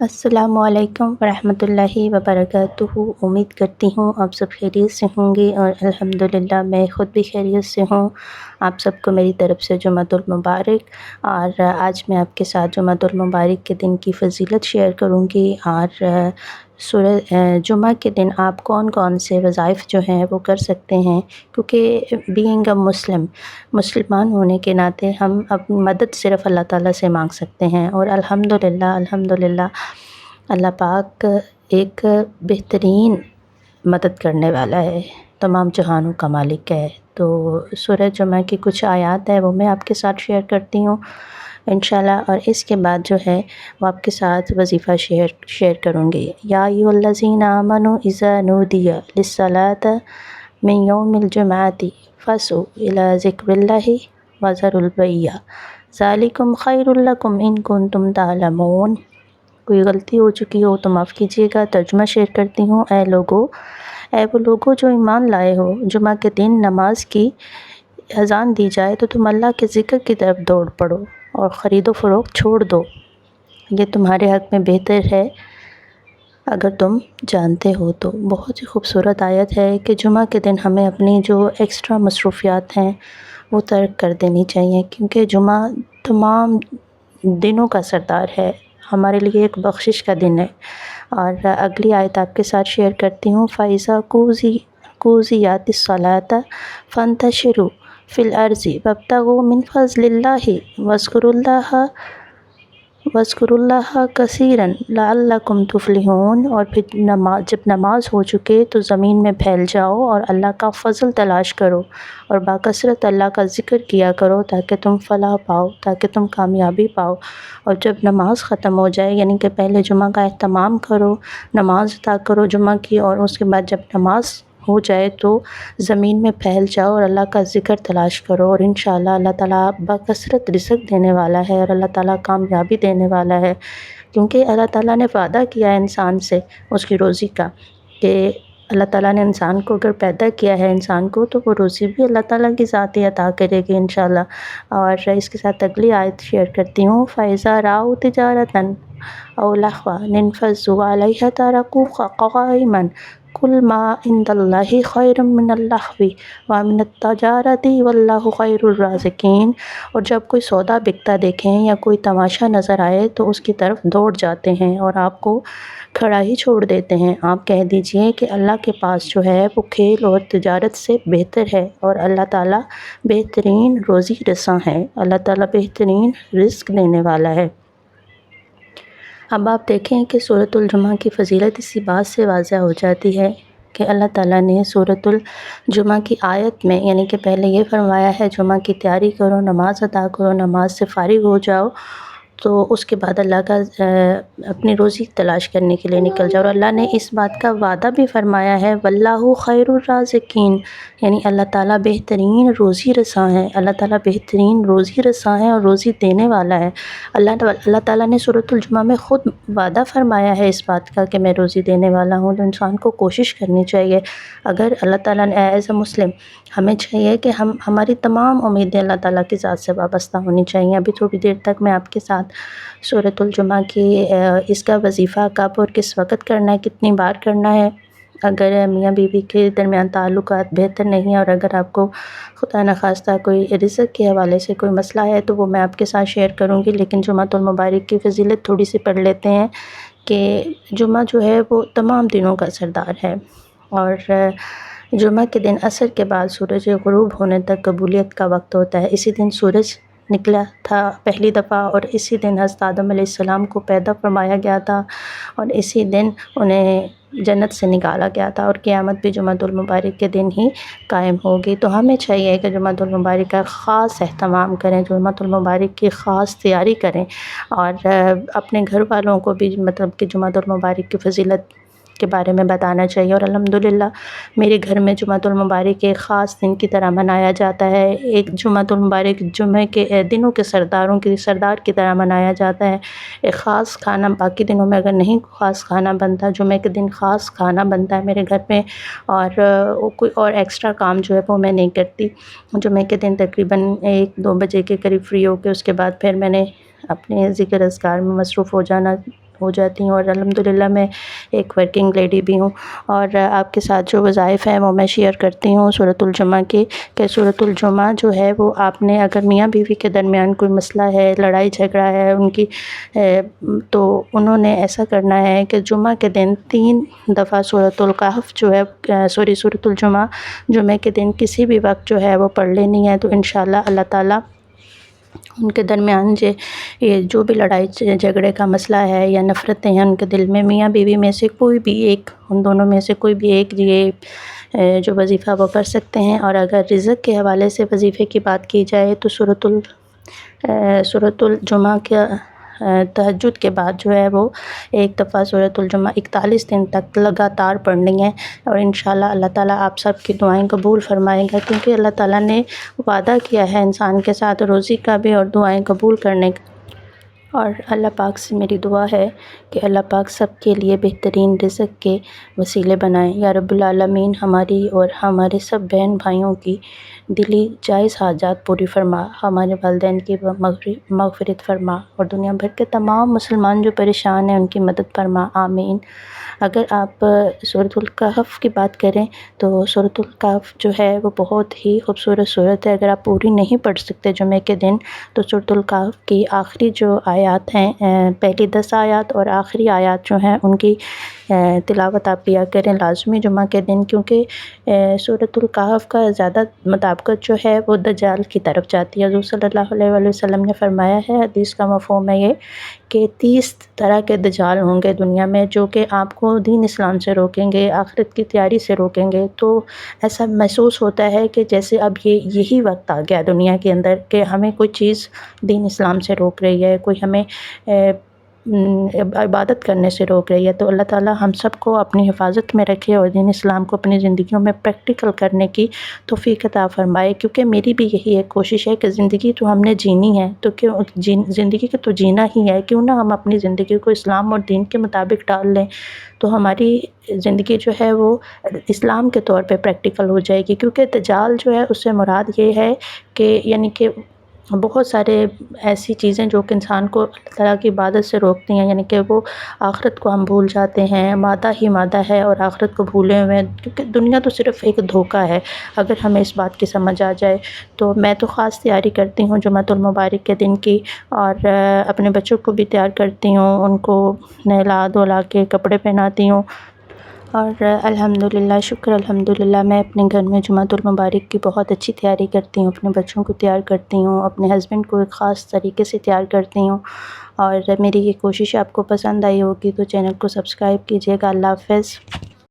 السلام علیکم ورحمۃ اللہ وبرکاتہ۔ امید کرتی ہوں آپ سب خیریت سے ہوں گے، اور الحمدللہ میں خود بھی خیریت سے ہوں۔ آپ سب کو میری طرف سے جمعۃ المبارک۔ اور آج میں آپ کے ساتھ جمعۃ المبارک کے دن کی فضیلت شیئر کروں گی، اور سورہ جمعہ کے دن آپ کون کون سے وظائف جو ہیں وہ کر سکتے ہیں، کیونکہ بینگ اے مسلمان ہونے کے ناطے ہم اپنی مدد صرف اللہ تعالیٰ سے مانگ سکتے ہیں، اور الحمدللہ اللہ پاک ایک بہترین مدد کرنے والا ہے، تمام جہانوں کا مالک ہے۔ تو سورہ جمعہ کی کچھ آیات ہیں وہ میں آپ کے ساتھ شیئر کرتی ہوں انشاءاللہ، اور اس کے بعد جو ہے وہ آپ کے ساتھ وظیفہ شیئر کروں گی۔ یا ایھا الذین آمنوا اذا نودی للصلاۃ من یوم الجمعۃ فاسعوا الی ذکر اللہ وذروا البیع ذلکم خیر لکم ان کنتم تعلمون۔ کوئی غلطی ہو چکی ہو تو معاف کیجیے گا، ترجمہ شیئر کرتی ہوں۔ اے وہ لوگو جو ایمان لائے ہو، جمعہ کے دن نماز کی اذان دی جائے تو تم اللہ کے ذکر کی طرف دوڑ پڑو اور خرید و فروخت چھوڑ دو، یہ تمہارے حق میں بہتر ہے اگر تم جانتے ہو تو۔ بہت ہی خوبصورت آیت ہے کہ جمعہ کے دن ہمیں اپنی جو ایکسٹرا مصروفیات ہیں وہ ترک کر دینی چاہیے، کیونکہ جمعہ تمام دنوں کا سردار ہے، ہمارے لیے ایک بخشش کا دن ہے۔ اور اگلی آیت آپ کے ساتھ شیئر کرتی ہوں۔ فَإِذَا قُضِيَتِ الصَّلَاةُ فَانتَشِرُوا فِي الْأَرْضِ وَابْتَغُوا مِن فَضْلِ اللَّهِ وَاذْكُرُوا اللَّهَ كَثِيرًا لَعَلَّكُمْ تُفْلِحُونَ۔ اور پھر جب نماز ہو چکے تو زمین میں پھیل جاؤ اور اللہ کا فضل تلاش کرو اور باکثرت اللہ کا ذکر کیا کرو تاکہ تم فلاح پاؤ، تاکہ تم کامیابی پاؤ۔ اور جب نماز ختم ہو جائے، یعنی کہ پہلے جمعہ کا اہتمام کرو، نماز ادا کرو جمعہ کی، اور اس کے بعد جب نماز ہو جائے تو زمین میں پھیل جاؤ اور اللہ کا ذکر تلاش کرو، اور انشاءاللہ اللہ تعالیٰ بکثرت رزق دینے والا ہے، اور اللہ تعالیٰ کامیابی دینے والا ہے، کیونکہ اللہ تعالیٰ نے وعدہ کیا ہے انسان سے اس کی روزی کا، کہ اللہ تعالیٰ نے انسان کو اگر پیدا کیا ہے انسان کو تو وہ روزی بھی اللہ تعالیٰ کی ذات ہی عطا کرے گی انشاءاللہ۔ اور اس کے ساتھ اگلی آیت شیئر کرتی ہوں۔ فَإِذَا رَأَوْا تِجَارَةً أَوْ لَهْوًا انفَضُّوا عَلَيْهَا تَرَكُوكَ قَائِمًا قُلْ مَا عِندَ اللَّهِ خَيْرٌ مِّنَ اللَّهْوِ وَمِنَ التِّجَارَةِ وَاللَّهُ خَيْرُ الرَّازِقِينَ۔ اور جب کوئی سودا بکتا دیکھیں یا کوئی تماشا نظر آئے تو اس کی طرف دوڑ جاتے ہیں اور آپ کو کھڑا ہی چھوڑ دیتے ہیں۔ آپ کہہ دیجئے کہ اللہ کے پاس جو ہے وہ کھیل اور تجارت سے بہتر ہے، اور اللہ تعالیٰ بہترین روزی رساں ہے، اللہ تعالیٰ بہترین رزق دینے والا ہے۔ اب آپ دیکھیں کہ سورۃ الجمعہ کی فضیلت اسی بات سے واضح ہو جاتی ہے کہ اللہ تعالیٰ نے سورۃ الجمعہ کی آیت میں، یعنی کہ پہلے یہ فرمایا ہے جمعہ کی تیاری کرو، نماز ادا کرو، نماز سے فارغ ہو جاؤ، تو اس کے بعد اللہ کا اپنی روزی تلاش کرنے کے لیے نکل جاؤ۔ اور اللہ نے اس بات کا وعدہ بھی فرمایا ہے وَاللَّهُ خَيْرُ الرَّازِقِينَ، یعنی اللہ تعالیٰ بہترین روزی رساں ہے، اللہ تعالیٰ بہترین روزی رساں ہے اور روزی دینے والا ہے۔ اللہ تعالیٰ نے سورۃ الجمعہ میں خود وعدہ فرمایا ہے اس بات کا کہ میں روزی دینے والا ہوں، تو انسان کو کوشش کرنی چاہیے۔ اگر اللہ تعالیٰ نے ایز اے مسلم ہمیں چاہیے کہ ہماری تمام امیدیں اللہ تعالیٰ کی ذات سے وابستہ ہونی چاہیے۔ ابھی تھوڑی دیر تک میں آپ کے ساتھ سورۃ الجمعہ کی اس کا وظیفہ کب اور کس وقت کرنا ہے، کتنی بار کرنا ہے، اگر میاں بیوی کے درمیان تعلقات بہتر نہیں ہیں، اور اگر آپ کو خدا نخواستہ کوئی رزق کے حوالے سے کوئی مسئلہ ہے تو وہ میں آپ کے ساتھ شیئر کروں گی، لیکن جمعۃ المبارک کی فضیلت تھوڑی سی پڑھ لیتے ہیں کہ جمعہ جو ہے وہ تمام دنوں کا سردار ہے، اور جمعہ کے دن عصر کے بعد سورج غروب ہونے تک قبولیت کا وقت ہوتا ہے۔ اسی دن سورج نکلا تھا پہلی دفعہ، اور اسی دن حضرت آدم علیہ السلام کو پیدا فرمایا گیا تھا، اور اسی دن انہیں جنت سے نکالا گیا تھا، اور قیامت بھی جمعۃ المبارک کے دن ہی قائم ہوگی۔ تو ہمیں چاہیے کہ جمعۃ المبارک کا خاص اہتمام کریں، جمعۃ المبارک کی خاص تیاری کریں، اور اپنے گھر والوں کو بھی مطلب کہ جمعۃ المبارک کی فضیلت کے بارے میں بتانا چاہیے۔ اور الحمدللہ میرے گھر میں جمعۃ المبارک ایک خاص دن کی طرح منایا جاتا ہے، ایک جمعۃ المبارک جمعہ کے دنوں کے سردار کی طرح منایا جاتا ہے۔ ایک خاص کھانا، باقی دنوں میں اگر نہیں خاص کھانا بنتا، جمعہ کے دن خاص کھانا بنتا ہے میرے گھر میں، اور کوئی اور ایکسٹرا کام جو ہے وہ میں نہیں کرتی۔ جمعہ کے دن تقریباً 1-2 بجے کے قریب فری ہو کے اس کے بعد پھر میں نے اپنے ذکر اذکار میں مصروف ہو جانا ہو جاتی ہیں، اور الحمدللہ میں ایک ورکنگ لیڈی بھی ہوں، اور آپ کے ساتھ جو وظائف ہیں وہ میں شیئر کرتی ہوں سورۃ الجمعہ کی، کہ سورۃ الجمعہ جو ہے وہ آپ نے اگر میاں بیوی کے درمیان کوئی مسئلہ ہے، لڑائی جھگڑا ہے ان کی، تو انہوں نے ایسا کرنا ہے کہ جمعہ کے دن 3 دفعہ سورۃ الکہف جو ہے، سورۃ الجمعہ جمعہ کے دن کسی بھی وقت جو ہے وہ پڑھ لینی ہے، تو انشاءاللہ اللہ تعالیٰ ان کے درمیان یہ جو بھی لڑائی جھگڑے کا مسئلہ ہے یا نفرتیں ہیں ان کے دل میں، میاں بیوی میں سے کوئی بھی ایک، ان دونوں میں سے کوئی بھی ایک یہ جو وظیفہ وہ کر سکتے ہیں۔ اور اگر رزق کے حوالے سے وظیفے کی بات کی جائے تو سورۃ الجمعہ کے تہجد کے بعد جو ہے وہ ایک دفعہ سورۃ الجمعہ 41 دن تک لگاتار پڑھنی ہے، اور انشاءاللہ اللہ تعالیٰ آپ سب کی دعائیں قبول فرمائے گا، کیونکہ اللہ تعالیٰ نے وعدہ کیا ہے انسان کے ساتھ روزی کا بھی اور دعائیں قبول کرنے کا۔ اور اللہ پاک سے میری دعا ہے کہ اللہ پاک سب کے لیے بہترین رزق کے وسیلے بنائیں۔ یا رب العالمین ہماری اور ہمارے سب بہن بھائیوں کی دلی جائز حاجات پوری فرما، ہمارے والدین کی مغفرت فرما، اور دنیا بھر کے تمام مسلمان جو پریشان ہیں ان کی مدد فرما، آمین۔ اگر آپ سورۃ الکہف کی بات کریں تو سورۃ الکہف جو ہے وہ بہت ہی خوبصورت صورت ہے۔ اگر آپ پوری نہیں پڑھ سکتے جمعہ کے دن تو سورۃ الکہف کی آخری جو آیات ہیں، پہلی 10 آیات اور آخری آیات جو ہیں ان کی تلاوت آپ کیا کریں لازمی جمعہ کے دن، کیونکہ سورۃ الکہف کا زیادہ مطابقت جو ہے وہ دجال کی طرف جاتی ہے۔ حضور صلی اللہ علیہ وآلہ وسلم نے فرمایا ہے، حدیث کا مفہوم ہے یہ کہ 30 طرح کے دجال ہوں گے دنیا میں، جو کہ آپ کو دین اسلام سے روکیں گے، آخرت کی تیاری سے روکیں گے۔ تو ایسا محسوس ہوتا ہے کہ جیسے اب یہی وقت آ گیا دنیا کے اندر کہ ہمیں کوئی چیز دین اسلام سے روک رہی ہے، کوئی ہمیں عبادت کرنے سے روک رہی ہے۔ تو اللہ تعالیٰ ہم سب کو اپنی حفاظت میں رکھے اور دین اسلام کو اپنی زندگیوں میں پریکٹیکل کرنے کی توفیق عطا فرمائے، کیونکہ میری بھی یہی ایک کوشش ہے کہ زندگی تو ہم نے جینی ہے، تو زندگی کو تو جینا ہی ہے، کیوں نہ ہم اپنی زندگی کو اسلام اور دین کے مطابق ڈال لیں، تو ہماری زندگی جو ہے وہ اسلام کے طور پہ پریکٹیکل ہو جائے گی۔ کیونکہ دجال جو ہے اس سے مراد یہ ہے کہ یعنی کہ بہت سارے ایسی چیزیں جو کہ انسان کو اللہ تعالیٰ کی عبادت سے روکتی ہیں، یعنی کہ وہ آخرت کو ہم بھول جاتے ہیں، مادہ ہی مادہ ہے اور آخرت کو بھولے ہوئے ہیں، کیونکہ دنیا تو صرف ایک دھوکہ ہے اگر ہمیں اس بات کی سمجھ آ جائے۔ تو میں تو خاص تیاری کرتی ہوں جمعۃ المبارک کے دن کی، اور اپنے بچوں کو بھی تیار کرتی ہوں، ان کو نہلا دھلا کے کپڑے پہناتی ہوں، اور الحمدللہ شکر الحمدللہ میں اپنے گھر میں جمعۃ المبارک کی بہت اچھی تیاری کرتی ہوں، اپنے بچوں کو تیار کرتی ہوں، اپنے ہسبینڈ کو ایک خاص طریقے سے تیار کرتی ہوں، اور میری یہ کوشش آپ کو پسند آئی ہوگی تو چینل کو سبسکرائب کیجیے گا۔ اللہ حافظ۔